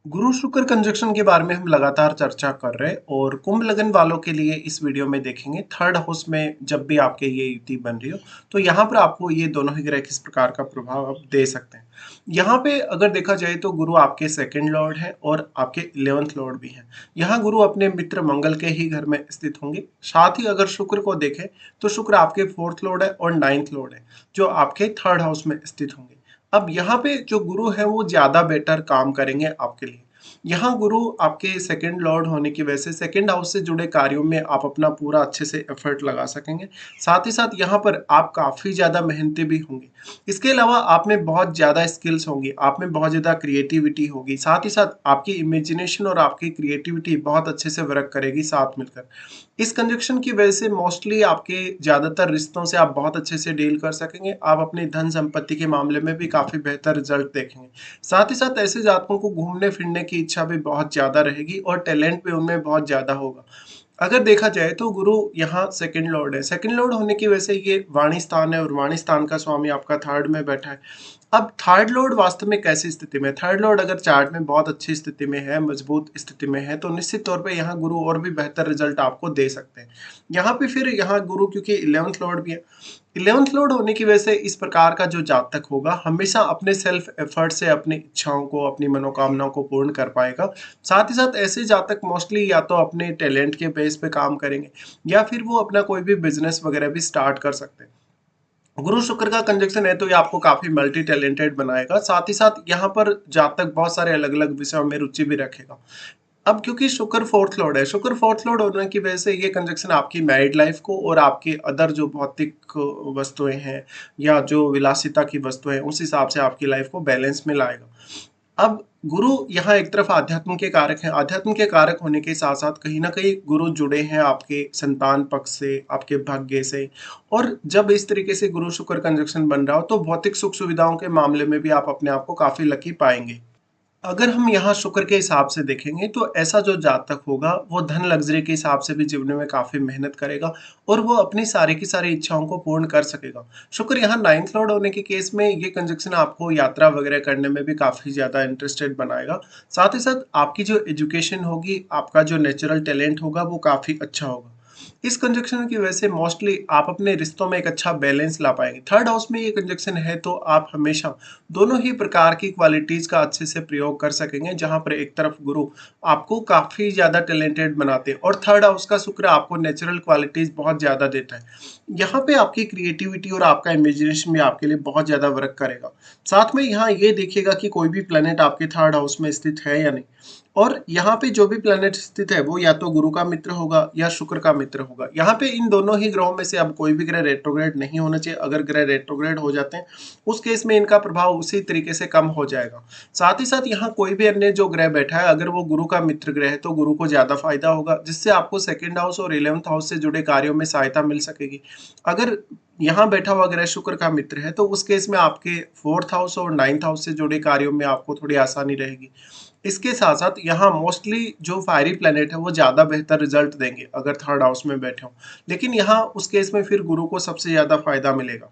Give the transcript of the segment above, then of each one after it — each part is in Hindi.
गुरु शुक्र कंजक्शन के बारे में हम लगातार चर्चा कर रहे हैं और कुंभ लगन वालों के लिए इस वीडियो में देखेंगे थर्ड हाउस में जब भी आपके ये युति बन रही हो तो यहाँ पर आपको ये दोनों ही ग्रह किस प्रकार का प्रभाव आप दे सकते हैं। यहाँ पे अगर देखा जाए तो गुरु आपके सेकंड लॉर्ड है और आपके 11th लॉर्ड भी हैं। यहाँ गुरु अपने मित्र मंगल के ही घर में स्थित होंगे। साथ ही अगर शुक्र को देखें तो शुक्र आपके 4th लॉर्ड है और 9th लॉर्ड है जो आपके थर्ड हाउस में स्थित होंगे। अब यहाँ पे जो गुरु है वो ज्यादा बेटर काम करेंगे आपके लिए। यहाँ गुरु आपके सेकंड लॉर्ड होने की वजह से सेकंड हाउस से जुड़े कार्यों में आप अपना पूरा अच्छे से एफर्ट लगा सकेंगे। साथ ही साथ यहाँ पर आप काफी ज्यादा मेहनती भी होंगे। इसके अलावा आप में बहुत ज्यादा स्किल्स होंगी, आप में बहुत ज्यादा क्रिएटिविटी होगी। साथ ही साथ आपकी इमेजिनेशन और आपकी क्रिएटिविटी बहुत अच्छे से वर्क करेगी साथ मिलकर। इस कंजक्शन की वजह से मोस्टली आपके ज्यादातर रिश्तों से आप बहुत अच्छे से डील कर सकेंगे। आप अपनी धन संपत्ति के मामले में भी काफी बेहतर रिजल्ट देखेंगे। साथ ही साथ ऐसे जातकों को घूमने फिरने की इच्छा भी बहुत ज्यादा रहेगी और टैलेंट भी उनमें बहुत ज्यादा होगा। अगर देखा जाए तो गुरु यहाँ सेकंड लॉर्ड है। सेकंड लॉर्ड होने की वजह से ये वाणी स्थान है और वाणी स्थान का स्वामी आपका थर्ड में बैठा है। अब थर्ड लॉर्ड वास्तव में कैसी स्थिति में है? थर्ड लॉर्ड अगर चार्ट में बहुत अच्छी स्थिति में है, मजबूत स्थिति में है, तो निश्चित तौर पे यहाँ गुरु और भी बेहतर रिजल्ट आपको दे सकते हैं। यहाँ पे फिर यहाँ गुरु क्योंकि 11th लॉर्ड भी है। 11th लॉर्ड होने की वजह से इस प्रकार का जो जातक होगा हमेशा अपने सेल्फ एफर्ट से अपनी इच्छाओं को, अपनी मनोकामनाओं को पूर्ण कर पाएगा। साथ ही साथ ऐसे जातक मोस्टली या तो अपने टैलेंट के बेस पे काम करेंगे या फिर वो अपना कोई भी बिजनेस वगैरह भी स्टार्ट कर सकते हैं। गुरु शुक्र का कंजक्शन है तो ये आपको काफी मल्टी टैलेंटेड बनाएगा। साथ ही साथ यहाँ पर जातक बहुत सारे अलग अलग विषयों में रुचि भी रखेगा। अब क्योंकि शुक्र फोर्थ लॉर्ड है, शुक्र फोर्थ लॉर्ड होने की वजह से ये कंजक्शन आपकी मैरिड लाइफ को और आपके अदर जो भौतिक वस्तुएं हैं या जो विलासिता की वस्तुएं हैं उस हिसाब से आपकी लाइफ को बैलेंस में लाएगा। अब गुरु यहाँ एक तरफ आध्यात्म के कारक हैं। आध्यात्म के कारक होने के साथ साथ कहीं ना कहीं गुरु जुड़े हैं आपके संतान पक्ष से, आपके भाग्य से। और जब इस तरीके से गुरु शुक्र कंजक्शन बन रहा हो तो भौतिक सुख सुविधाओं के मामले में भी आप अपने आप को काफी लकी पाएंगे। अगर हम यहाँ शुक्र के हिसाब से देखेंगे तो ऐसा जो जातक होगा वो धन लग्जरी के हिसाब से भी जीवन में काफी मेहनत करेगा और वो अपनी सारी की सारी इच्छाओं को पूर्ण कर सकेगा। शुक्र यहाँ 9th लॉर्ड होने के केस में ये कंजक्शन आपको यात्रा वगैरह करने में भी काफी ज्यादा इंटरेस्टेड बनाएगा। साथ ही साथ आपकी जो एजुकेशन होगी, आपका जो नेचुरल टैलेंट होगा वो काफी अच्छा होगा। इस कंजक्शन की वजह से मोस्टली आप अपने रिश्तों में एक अच्छा बैलेंस ला पाएंगे। थर्ड हाउस में ये कंजक्शन है तो आप हमेशा दोनों ही प्रकार की क्वालिटीज का अच्छे से प्रयोग कर सकेंगे। जहां पर एक तरफ गुरु आपको काफी ज्यादा टैलेंटेड बनाते हैं और थर्ड हाउस का शुक्र आपको नेचुरल क्वालिटीज बहुत ज्यादा देता है। यहाँ पे आपकी क्रिएटिविटी और आपका इमेजिनेशन भी आपके लिए बहुत ज्यादा वर्क करेगा। साथ में यहाँ ये देखिएगा कि कोई भी प्लेनेट आपके थर्ड हाउस में स्थित है या नहीं। और यहाँ पे जो भी प्लेनेट स्थित है वो या तो गुरु का मित्र होगा या शुक्र का मित्र होगा। यहाँ पे इन दोनों ही ग्रहों में से अब कोई भी ग्रह रेट्रोग्रेड नहीं होना चाहिए। अगर ग्रह रेट्रोग्रेड हो जाते हैं उस केस में इनका प्रभाव उसी तरीके से कम हो जाएगा। साथ ही साथ यहाँ कोई भी अन्य जो ग्रह बैठा है अगर वो गुरु का मित्र ग्रह है तो गुरु को ज्यादा फायदा होगा, जिससे आपको सेकंड हाउस और 11th हाउस से जुड़े कार्यों में सहायता मिल सकेगी। अगर यहाँ बैठा हुआ ग्रह शुक्र का मित्र है तो उस केस में आपके 4th हाउस और 9th हाउस से जुड़े कार्यों में आपको थोड़ी आसानी रहेगी। इसके साथ साथ यहाँ मोस्टली जो फायरी प्लेनेट है वो ज्यादा बेहतर रिजल्ट देंगे अगर थर्ड हाउस में बैठे हो। लेकिन यहाँ उस केस में फिर गुरु को सबसे ज्यादा फायदा मिलेगा।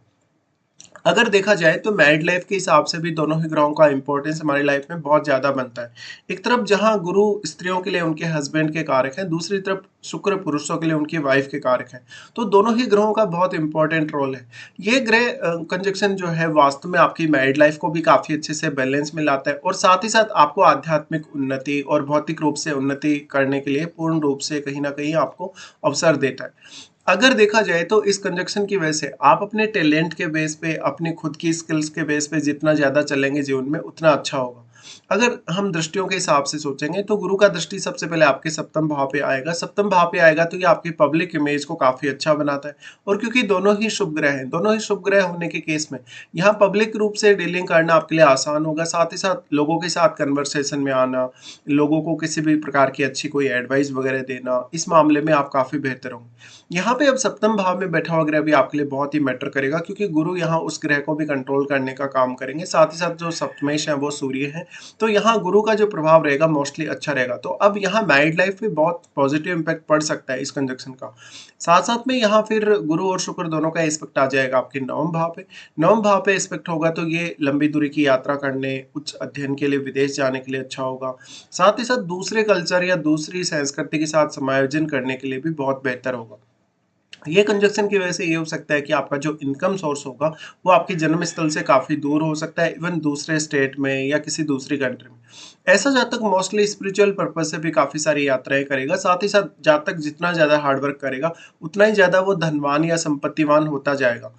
अगर देखा जाए तो मैरिड लाइफ के हिसाब से भी दोनों ही ग्रहों का इंपॉर्टेंस हमारी लाइफ में बहुत ज्यादा बनता है। एक तरफ जहां गुरु स्त्रियों के लिए उनके हस्बैंड के कारक हैं, दूसरी तरफ शुक्र पुरुषों के लिए उनकी वाइफ के कारक हैं। तो दोनों ही ग्रहों का बहुत इंपॉर्टेंट रोल है। ये ग्रह कंजक्शन जो है वास्तव में आपकी मैरिड लाइफ को भी काफी अच्छे से बैलेंस में लाता है और साथ ही साथ आपको आध्यात्मिक उन्नति और भौतिक रूप से उन्नति करने के लिए पूर्ण रूप से कहीं ना कहीं आपको अवसर देता है। अगर देखा जाए तो इस कंजक्शन की वजह से आप अपने टैलेंट के बेस पे, अपनी खुद की स्किल्स के बेस पे जितना ज्यादा चलेंगे जीवन में उतना अच्छा होगा। अगर हम दृष्टियों के हिसाब से सोचेंगे तो गुरु का दृष्टि सबसे पहले आपके सप्तम भाव पे आएगा। सप्तम भाव पे आएगा तो ये आपकी पब्लिक इमेज को काफी अच्छा बनाता है। और क्योंकि दोनों ही शुभ ग्रह हैं, दोनों ही शुभ ग्रह होने के केस में यहाँ पब्लिक रूप से डीलिंग करना आपके लिए आसान होगा। साथ ही साथ लोगों के साथ कन्वर्सेशन में आना, लोगों को किसी भी प्रकार की अच्छी कोई एडवाइस वगैरह देना, इस मामले में आप काफी बेहतर होंगे। यहाँ पे अब सप्तम भाव में बैठा हुआ ग्रह भी आपके लिए बहुत ही मैटर करेगा क्योंकि गुरु यहाँ उस ग्रह को भी कंट्रोल करने का काम करेंगे। साथ ही साथ जो सप्तमेश है वो सूर्य है तो यहाँ गुरु का जो प्रभाव रहेगा मोस्टली अच्छा रहेगा। तो अब यहाँ मैरिड लाइफ पे बहुत पॉजिटिव इम्पैक्ट पड़ सकता है इस कंजक्शन का। साथ-साथ में यहाँ फिर गुरु और शुक्र दोनों का एस्पेक्ट आ जाएगा आपके नवम भाव पे। नवम भाव पे एस्पेक्ट होगा तो ये लंबी दूरी की यात्रा करने, उच्च अध्ययन के लिए विदेश जाने के लिए अच्छा होगा। साथ ही साथ दूसरे कल्चर या दूसरी संस्कृति के साथ समायोजन करने के लिए भी बहुत बेहतर होगा। ये कंजक्शन की वजह से ये हो सकता है कि आपका जो इनकम सोर्स होगा वो आपके जन्म स्थल से काफ़ी दूर हो सकता है, इवन दूसरे स्टेट में या किसी दूसरी कंट्री में। ऐसा जातक मोस्टली स्पिरिचुअल पर्पज से भी काफ़ी सारी यात्राएं करेगा। साथ ही साथ जातक जितना ज़्यादा हार्डवर्क करेगा उतना ही ज़्यादा वो धनवान या संपत्तिवान होता जाएगा।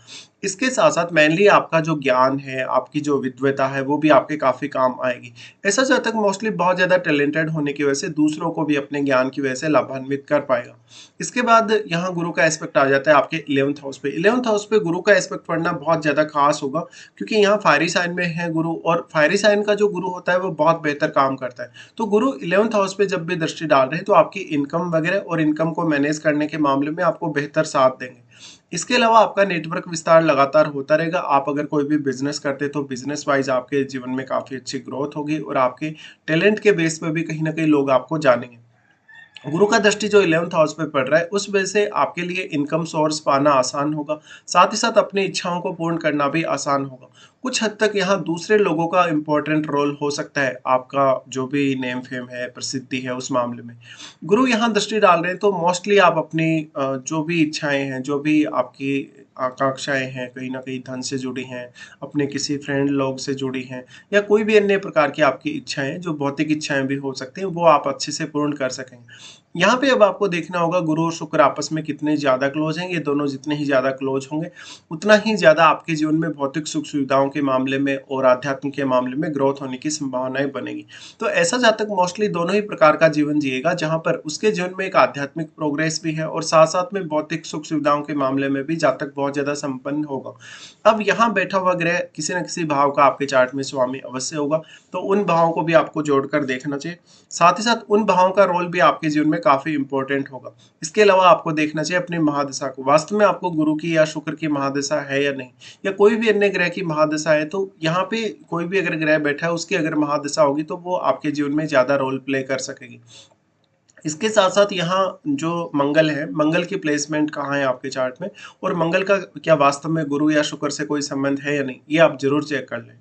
इसके साथ साथ मेनली आपका जो ज्ञान है, आपकी जो विद्वता है, वो भी आपके काफ़ी काम आएगी। ऐसा जातक मोस्टली बहुत ज़्यादा टैलेंटेड होने की वजह से दूसरों को भी अपने ज्ञान की वजह से लाभान्वित कर पाएगा। इसके बाद यहाँ गुरु का एस्पेक्ट आ जाता है आपके 11th हाउस पे। 11th हाउस पे गुरु का एस्पेक्ट पढ़ना बहुत ज़्यादा खास होगा, क्योंकि यहाँ फायरी साइन में है गुरु, और फायरी साइन का जो गुरु होता है वो बहुत बेहतर काम करता है। तो गुरु 11th हाउस पे जब भी दृष्टि डाल रहे हैं तो आपकी इनकम वगैरह और इनकम को मैनेज करने के मामले में आपको बेहतर साथ देंगे। इसके अलावा आपका नेटवर्क विस्तार लगातार होता रहेगा। आप अगर कोई भी बिजनेस करते हैं तो बिजनेस वाइज आपके जीवन में काफ़ी अच्छी ग्रोथ होगी और आपके टैलेंट के बेस पे भी कहीं न कहीं लोग आपको जानेंगे। गुरु का दृष्टि जो 11th हाउस पे पड़ रहा है उस वजह से आपके लिए इनकम सोर्स पाना आसान होगा। साथ ही साथ अपनी इच्छाओं को पूर्ण करना भी आसान होगा। कुछ हद तक यहाँ दूसरे लोगों का इम्पोर्टेंट रोल हो सकता है, आपका जो भी नेम फेम है, प्रसिद्धि है, उस मामले में। गुरु यहाँ दृष्टि डाल रहे हैं तो मोस्टली आप अपनी जो भी इच्छाएं हैं, जो भी आपकी आकांक्षाएं हैं, कहीं ना कहीं धन से जुड़ी हैं, अपने किसी फ्रेंड लोग से जुड़ी हैं, या कोई भी अन्य प्रकार की आपकी इच्छाएं, जो भौतिक इच्छाएं भी हो सकती हैं, वो आप अच्छे से पूर्ण कर सकेंगे। यहाँ पे अब आपको देखना होगा गुरु और शुक्र आपस में कितने ज़्यादा क्लोज हैं। ये दोनों जितने ही ज़्यादा क्लोज होंगे उतना ही ज़्यादा आपके जीवन में भौतिक सुख सुविधाओं के मामले में और आध्यात्म के मामले में ग्रोथ होने की संभावनाएं बनेगी। तो ऐसा जातक मोस्टली दोनों ही प्रकार का जीवन जिएगा, जहाँ पर उसके जीवन में एक आध्यात्मिक प्रोग्रेस भी है और साथ साथ में भौतिक सुख सुविधाओं के मामले में भी जातक बहुत ज़्यादा संपन्न होगा। अब यहाँ बैठा हुआ ग्रह किसी न किसी भाव का आपके चार्ट में स्वामी अवश्य होगा, तो उन भावों को भी आपको जोड़कर देखना चाहिए। साथ ही साथ उन भावों का रोल भी आपके जीवन में काफी इंपॉर्टेंट होगा। इसके अलावा आपको देखना चाहिए अपनी महादशा को, वास्तव में आपको गुरु की या शुक्र की महादशा है या नहीं, या कोई भी अन्य ग्रह की महादशा है। तो यहाँ पे कोई भी अगर ग्रह बैठा है उसकी अगर महादशा होगी तो वो आपके जीवन में ज्यादा रोल प्ले कर सकेगी। इसके साथ साथ यहाँ जो मंगल है, मंगल की प्लेसमेंट कहाँ है आपके चार्ट में, और मंगल का क्या वास्तव में गुरु या शुक्र से कोई संबंध है या नहीं, ये आप जरूर चेक कर लें।